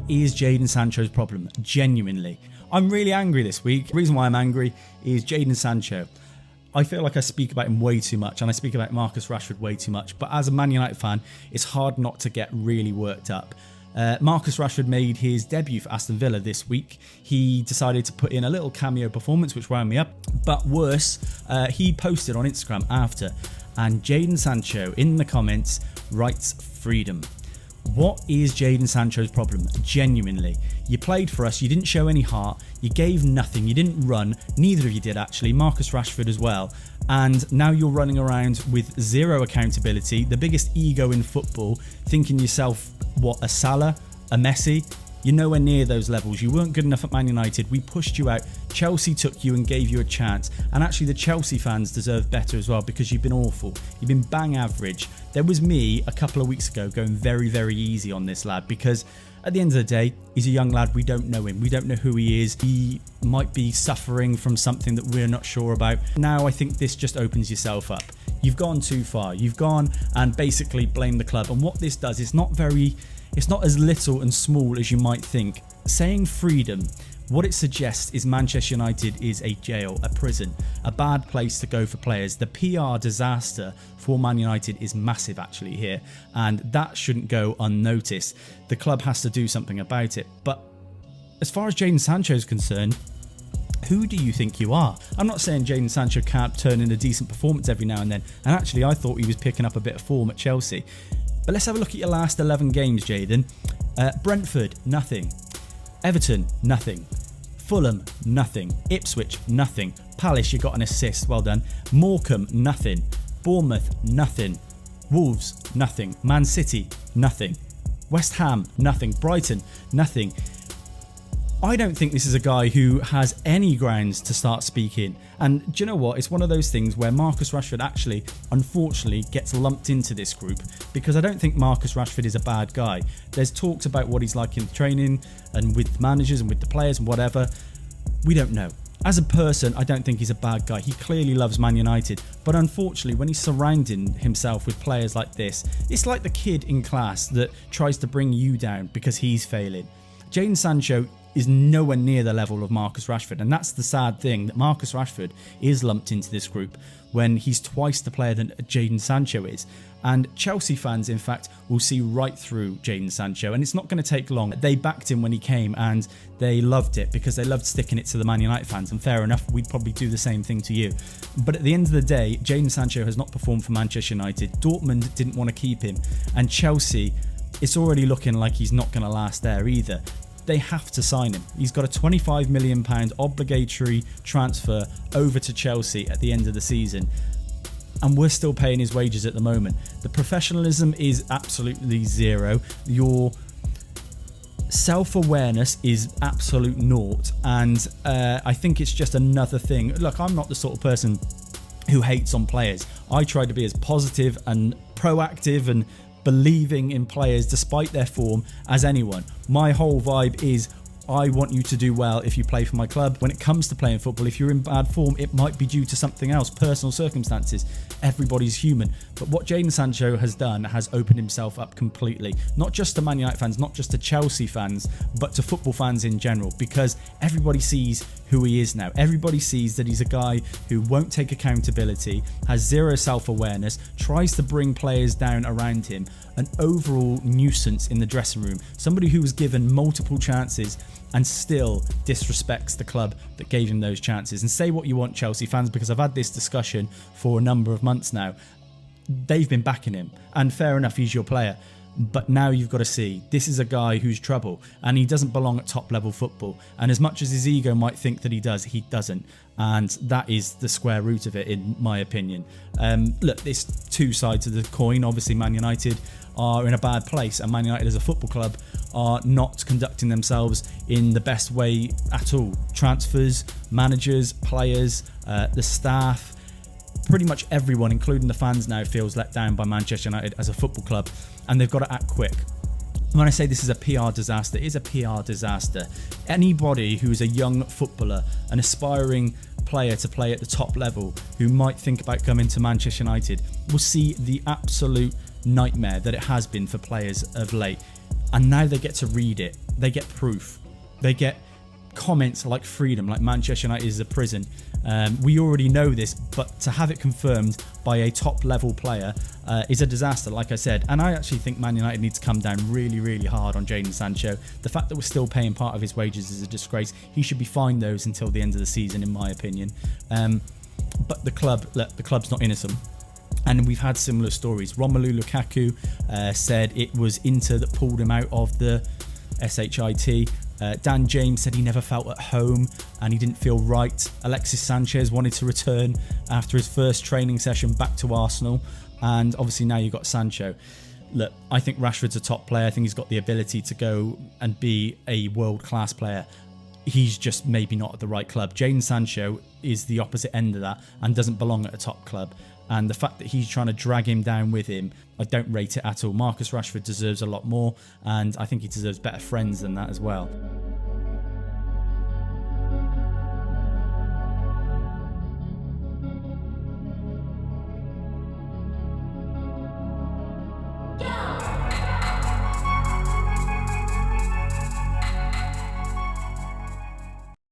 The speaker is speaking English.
is Jadon Sancho's problem? Genuinely. I'm really angry this week. The reason why I'm angry is Jadon Sancho. I feel like I speak about him way too much, and I speak about Marcus Rashford way too much, but as a Man United fan, it's hard not to get really worked up. Marcus Rashford made his debut for Aston Villa this week. He decided to put in a little cameo performance, which wound me up. But worse, he posted on Instagram after, and Jadon Sancho in the comments writes freedom. What is Jadon Sancho's problem? Genuinely. You played for us, you didn't show any heart, you gave nothing, you didn't run, neither of you did actually, Marcus Rashford as well, and now you're running around with zero accountability, the biggest ego in football, thinking yourself, what, a Salah, a Messi? You're nowhere near those levels. You weren't good enough at Man United. We pushed you out. Chelsea took you and gave you a chance. And actually the Chelsea fans deserve better as well, because you've been awful. You've been bang average. There was me a couple of weeks ago going very, very easy on this lad, because at the end of the day, he's a young lad. We don't know him. We don't know who he is. He might be suffering from something that we're not sure about. Now I think this just opens yourself up. You've gone too far. You've gone and basically blamed the club. And what this does is it's not as little and small as you might think. Saying freedom, what it suggests is Manchester United is a jail, a prison, a bad place to go for players. The PR disaster for Man United is massive actually here, and that shouldn't go unnoticed. The club has to do something about it. But as far as Jadon Sancho is concerned, who do you think you are? I'm not saying Jadon Sancho can't turn in a decent performance every now and then, and actually I thought he was picking up a bit of form at Chelsea. But let's have a look at your last 11 games, Jadon. Brentford, nothing. Everton, nothing. Fulham, nothing. Ipswich, nothing. Palace, you got an assist, well done. Morecambe, nothing. Bournemouth, nothing. Wolves, nothing. Man City, nothing. West Ham, nothing. Brighton, nothing. I don't think this is a guy who has any grounds to start speaking. And do you know what? It's one of those things where Marcus Rashford actually, unfortunately, gets lumped into this group, because I don't think Marcus Rashford is a bad guy. There's talks about what he's like in training and with managers and with the players and whatever. We don't know. As a person, I don't think he's a bad guy. He clearly loves Man United. But unfortunately, when he's surrounding himself with players like this, it's like the kid in class that tries to bring you down because he's failing. Jadon Sancho is nowhere near the level of Marcus Rashford, and that's the sad thing, that Marcus Rashford is lumped into this group when he's twice the player that Jadon Sancho is. And Chelsea fans, in fact, will see right through Jadon Sancho, and it's not going to take long. They backed him when he came, and they loved it because they loved sticking it to the Man United fans, and fair enough, we'd probably do the same thing to you. But at the end of the day, Jadon Sancho has not performed for Manchester United. Dortmund didn't want to keep him, and Chelsea, it's already looking like he's not going to last there either. They have to sign him. He's got a £25 million obligatory transfer over to Chelsea at the end of the season, and we're still paying his wages at the moment. The professionalism is absolutely zero. Your self-awareness is absolute naught, and I think it's just another thing. Look, I'm not the sort of person who hates on players. I try to be as positive and proactive and believing in players despite their form as anyone. My whole vibe is I want you to do well if you play for my club. When it comes to playing football, if you're in bad form, it might be due to something else, personal circumstances. Everybody's human. But what Jadon Sancho has done has opened himself up completely, not just to Man United fans, not just to Chelsea fans, but to football fans in general, because everybody sees who he is now. Everybody sees that he's a guy who won't take accountability, has zero self-awareness, tries to bring players down around him, an overall nuisance in the dressing room, somebody who was given multiple chances and still disrespects the club that gave him those chances. And say what you want, Chelsea fans, because I've had this discussion for a number of months now. They've been backing him, and fair enough, he's your player. But now you've got to see, this is a guy who's trouble, and he doesn't belong at top level football. And as much as his ego might think that he does, he doesn't. And that is the square root of it, in my opinion. Look, there's two sides of the coin. Obviously, Man United are in a bad place, and Man United as a football club are not conducting themselves in the best way at all. Transfers, managers, players, the staff, pretty much everyone, including the fans now, feels let down by Manchester United as a football club, and they've got to act quick. When I say this is a PR disaster, it is a PR disaster. Anybody who is a young footballer, an aspiring player to play at the top level, who might think about coming to Manchester United, will see the absolute nightmare that it has been for players of late. And now they get to read it. They get proof. They get comments like freedom, like Manchester United is a prison. We already know this, but to have it confirmed by a top level player is a disaster, like I said. And I actually think Man United need to come down really, really hard on Jadon Sancho. The fact that we're still paying part of his wages is a disgrace. He should be fined those until the end of the season, in my opinion. But the club's not innocent. And we've had similar stories. Romelu Lukaku said it was Inter that pulled him out of the SHIT. Dan James said he never felt at home and he didn't feel right. Alexis Sanchez wanted to return after his first training session back to Arsenal. And obviously now you've got Sancho. Look, I think Rashford's a top player. I think he's got the ability to go and be a world-class player. He's just maybe not at the right club. Jadon Sancho is the opposite end of that and doesn't belong at a top club. And the fact that he's trying to drag him down with him, I don't rate it at all. Marcus Rashford deserves a lot more, and I think he deserves better friends than that as well.